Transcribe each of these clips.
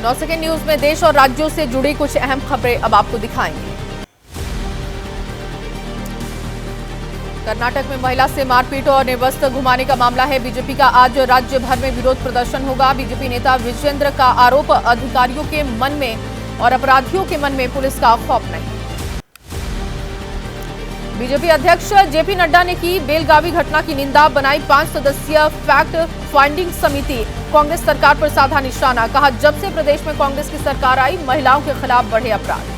9 second news में देश और राज्यों से जुड़ी कुछ अहम खबरें अब आपको दिखाएंगे। कर्नाटक में महिला से मारपीट और निर्वस्त्र घुमाने का मामला है। बीजेपी का आज राज्य भर में विरोध प्रदर्शन होगा। बीजेपी नेता विजेंद्र का आरोप, अधिकारियों के मन में और अपराधियों के मन में पुलिस का खौफ नहीं। बीजेपी अध्यक्ष जेपी नड्डा ने की बेलगावी घटना की निंदा, बनाई 5 सदस्यीय फैक्ट फाइंडिंग समिति। कांग्रेस सरकार पर साधा निशाना, कहा जब से प्रदेश में कांग्रेस की सरकार आई महिलाओं के खिलाफ बढ़े अपराध।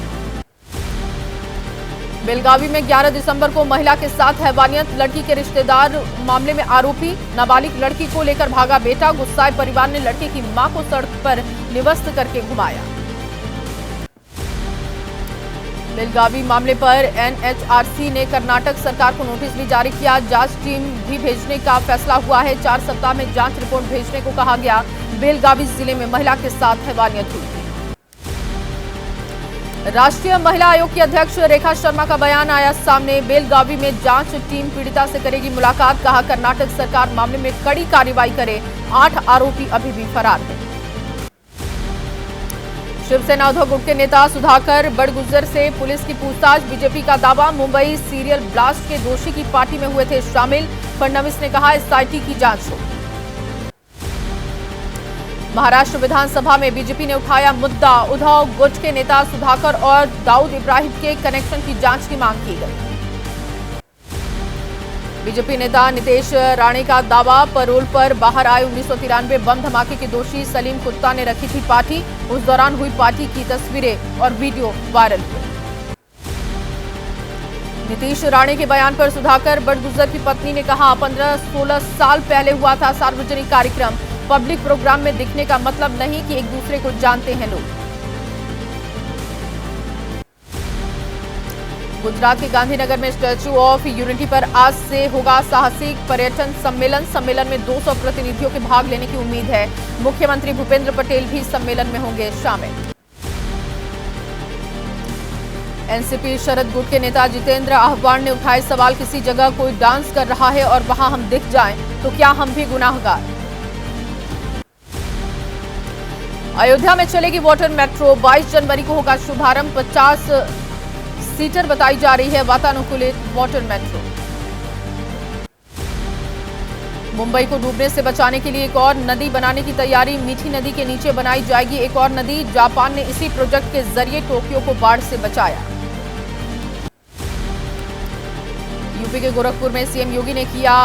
बेलगावी में 11 दिसंबर को महिला के साथ हैवानियत, लड़की के रिश्तेदार मामले में आरोपी। नाबालिग लड़की को लेकर भागा बेटा, गुस्साए परिवार ने लड़की की मां को सड़क पर निवस्त करके घुमाया। बेलगावी मामले पर एनएचआरसी ने कर्नाटक सरकार को नोटिस भी जारी किया। जांच टीम भी भेजने का फैसला हुआ है। 4 सप्ताह में जांच रिपोर्ट भेजने को कहा गया। बेलगावी जिले में महिला के साथ हैवानियत हुई। राष्ट्रीय महिला आयोग की अध्यक्ष रेखा शर्मा का बयान आया सामने। बेलगावी में जांच टीम पीड़िता से करेगी मुलाकात, कहा कर्नाटक सरकार मामले में कड़ी कार्रवाई करे। 8 आरोपी अभी भी फरार हैं। शिवसेना उद्धव गुट के नेता सुधाकर बड़गुजर से पुलिस की पूछताछ। बीजेपी का दावा, मुंबई सीरियल ब्लास्ट के दोषी की पार्टी में हुए थे शामिल। फडणवीस ने कहा एसआईटी की जांच हो। महाराष्ट्र विधानसभा में बीजेपी ने उठाया मुद्दा, उद्धव गुट के नेता सुधाकर और दाऊद इब्राहिम के कनेक्शन की जांच की मांग की गई। बीजेपी नेता नितेश राणे का दावा, परोल पर बाहर आए 1993 बम धमाके के दोषी सलीम कुत्ता ने रखी थी पार्टी। उस दौरान हुई पार्टी की तस्वीरें और वीडियो वायरल हुए। नीतीश राणे के बयान पर सुधाकर बड़गुजर की पत्नी ने कहा 15-16 साल पहले हुआ था सार्वजनिक कार्यक्रम। पब्लिक प्रोग्राम में दिखने का मतलब नहीं कि एक दूसरे को जानते हैं लोग। गुजरात के गांधीनगर में स्टैच्यू ऑफ यूनिटी पर आज से होगा साहसिक पर्यटन सम्मेलन। सम्मेलन में 200 प्रतिनिधियों के भाग लेने की उम्मीद है। मुख्यमंत्री भूपेंद्र पटेल भी सम्मेलन में होंगे शामिल। एनसीपी शरद गुट के नेता जितेंद्र आहवान ने उठाए सवाल, किसी जगह कोई डांस कर रहा है और वहां हम दिख जाएं तो क्या हम भी गुनाहगार। अयोध्या में चलेगी वाटर मेट्रो, 22 जनवरी को होगा शुभारंभ। 50 सीटर बताई जा रही है वातानुकूलित वाटर मेट्रो। मुंबई को डूबने से बचाने के लिए एक और नदी बनाने की तैयारी। मीठी नदी के नीचे बनाई जाएगी एक और नदी। जापान ने इसी प्रोजेक्ट के जरिए टोक्यो को बाढ़ से बचाया। यूपी के गोरखपुर में सीएम योगी ने किया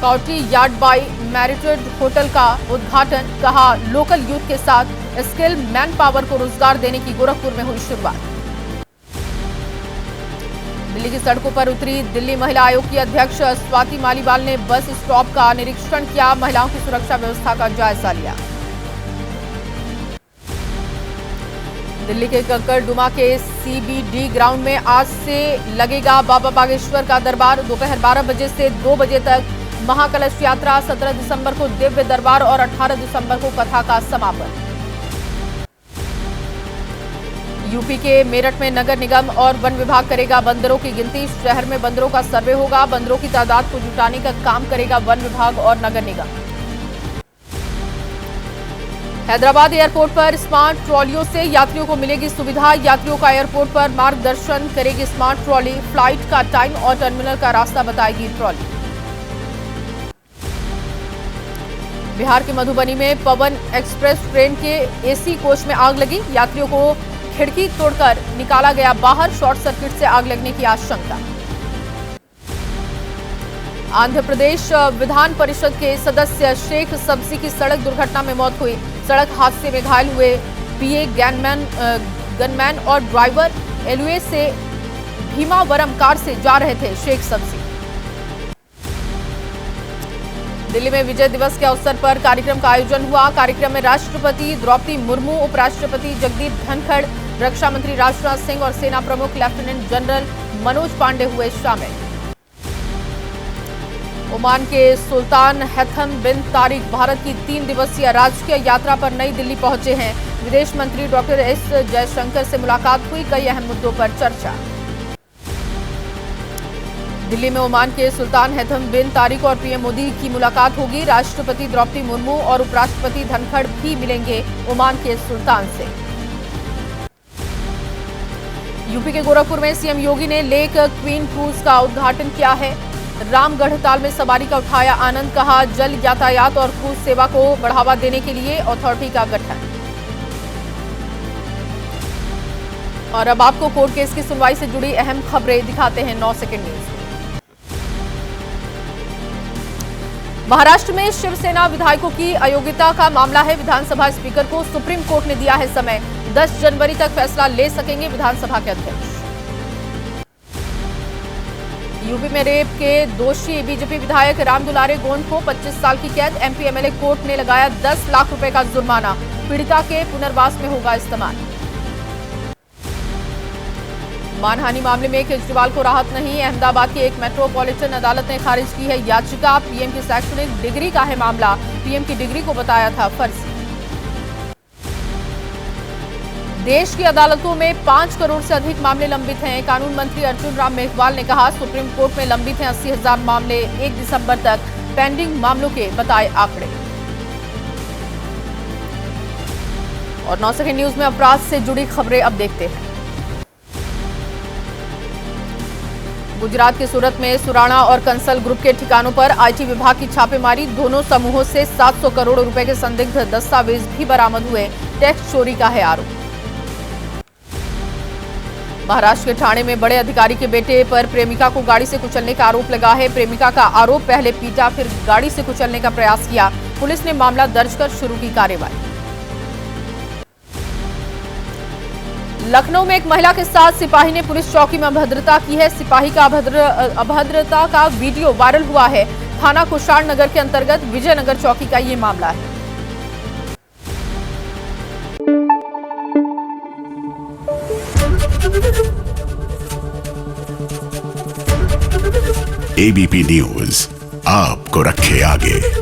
काउटी यार्ड बाय मैरिटेड होटल का उद्घाटन, कहा लोकल यूथ के साथ स्किल मैन पावर को रोजगार देने की गोरखपुर में हुई शुरुआत। दिल्ली की सड़कों पर उतरी दिल्ली महिला आयोग की अध्यक्ष स्वाति मालीवाल ने बस स्टॉप का निरीक्षण किया, महिलाओं की सुरक्षा व्यवस्था का जायजा लिया। दिल्ली के कक्कड़डुमा के सीबीडी ग्राउंड में आज से लगेगा बाबा बागेश्वर का दरबार। दोपहर 12 बजे से 2 बजे तक महाकलश यात्रा। 17 दिसंबर को दिव्य दरबार और 18 दिसंबर को कथा का समापन। यूपी के मेरठ में नगर निगम और वन विभाग करेगा बंदरों की गिनती। शहर में बंदरों का सर्वे होगा। बंदरों की तादाद को जुटाने का काम करेगा वन विभाग और नगर निगम। हैदराबाद एयरपोर्ट पर स्मार्ट ट्रॉलियों से यात्रियों को मिलेगी सुविधा। यात्रियों का एयरपोर्ट पर मार्गदर्शन करेगी स्मार्ट ट्रॉली। फ्लाइट का टाइम और टर्मिनल का रास्ता बताएगी ट्रॉली। बिहार के मधुबनी में पवन एक्सप्रेस ट्रेन के एसी कोच में आग लगी। यात्रियों को खिड़की तोड़कर निकाला गया बाहर। शॉर्ट सर्किट से आग लगने की आशंका। आंध्र प्रदेश विधान परिषद के सदस्य शेख सब्जी की सड़क दुर्घटना में मौत हुई। सड़क हादसे में घायल हुए पीए गनमैन और ड्राइवर एलयूए से भीमावरम कार से जा रहे थे शेख सब्जी। दिल्ली में विजय दिवस के अवसर पर कार्यक्रम का आयोजन हुआ। कार्यक्रम में राष्ट्रपति द्रौपदी मुर्मू, उपराष्ट्रपति जगदीप धनखड़, रक्षा मंत्री राजनाथ सिंह और सेना प्रमुख लेफ्टिनेंट जनरल मनोज पांडे हुए शामिल। ओमान के सुल्तान हैथम बिन तारिक भारत की 3 दिवसीय राजकीय यात्रा पर नई दिल्ली पहुंचे हैं। विदेश मंत्री डॉक्टर एस जयशंकर से मुलाकात हुई। कई अहम मुद्दों पर चर्चा। दिल्ली में ओमान के सुल्तान हैथम बिन तारिक और पीएम मोदी की मुलाकात होगी। राष्ट्रपति द्रौपदी मुर्मू और उपराष्ट्रपति धनखड़ भी मिलेंगे ओमान के सुल्तान से। यूपी के गोरखपुर में सीएम योगी ने लेक क्वीन क्रूज का उद्घाटन किया है। रामगढ़ ताल में सवारी का उठाया आनंद, कहा जल यातायात और क्रूज सेवा को बढ़ावा देने के लिए अथॉरिटी का गठन। और अब आपको कोर्ट केस की सुनवाई से जुड़ी अहम खबरें दिखाते हैं 9 सेकंड न्यूज। महाराष्ट्र में शिवसेना विधायकों की अयोग्यता का मामला है। विधानसभा स्पीकर को सुप्रीम कोर्ट ने दिया है समय, 10 जनवरी तक फैसला ले सकेंगे विधानसभा के अध्यक्ष। यूपी में रेप के दोषी बीजेपी विधायक राम दुलारे गोंड को 25 साल की कैद। एमपी एमएलए कोर्ट ने लगाया 10 लाख रुपए का जुर्माना, पीड़िता के पुनर्वास में होगा इस्तेमाल। मानहानि मामले में केजरीवाल को राहत नहीं, अहमदाबाद की एक मेट्रोपॉलिटन अदालत ने खारिज की है याचिका। पीएम की शैक्षणिक डिग्री का है मामला, पीएम की डिग्री को बताया था फर्जी। देश की अदालतों में 5 करोड़ से अधिक मामले लंबित हैं। कानून मंत्री अर्जुन राम मेघवाल ने कहा सुप्रीम कोर्ट में लंबित हैं 80,000 मामले, 1 दिसंबर तक पेंडिंग मामलों के बताए आंकड़े। और 9 सेकंड न्यूज में अपराध से जुड़ी खबरें अब देखते हैं। गुजरात के सूरत में सुराणा और कंसल ग्रुप के ठिकानों पर आईटी विभाग की छापेमारी। दोनों समूहों से 700 करोड़ रुपए के संदिग्ध दस्तावेज भी बरामद हुए। टैक्स चोरी का है आरोप। महाराष्ट्र के ठाणे में बड़े अधिकारी के बेटे पर प्रेमिका को गाड़ी से कुचलने का आरोप लगा है। प्रेमिका का आरोप पहले पीटा फिर गाड़ी से कुचलने का प्रयास किया। पुलिस ने मामला दर्ज कर शुरू की कार्रवाई। लखनऊ में एक महिला के साथ सिपाही ने पुलिस चौकी में अभद्रता की है। सिपाही का अभद्रता का वीडियो वायरल हुआ है। थाना कुशाण नगर के अंतर्गत विजयनगर चौकी का ये मामला है। एबीपी न्यूज आपको रखे आगे।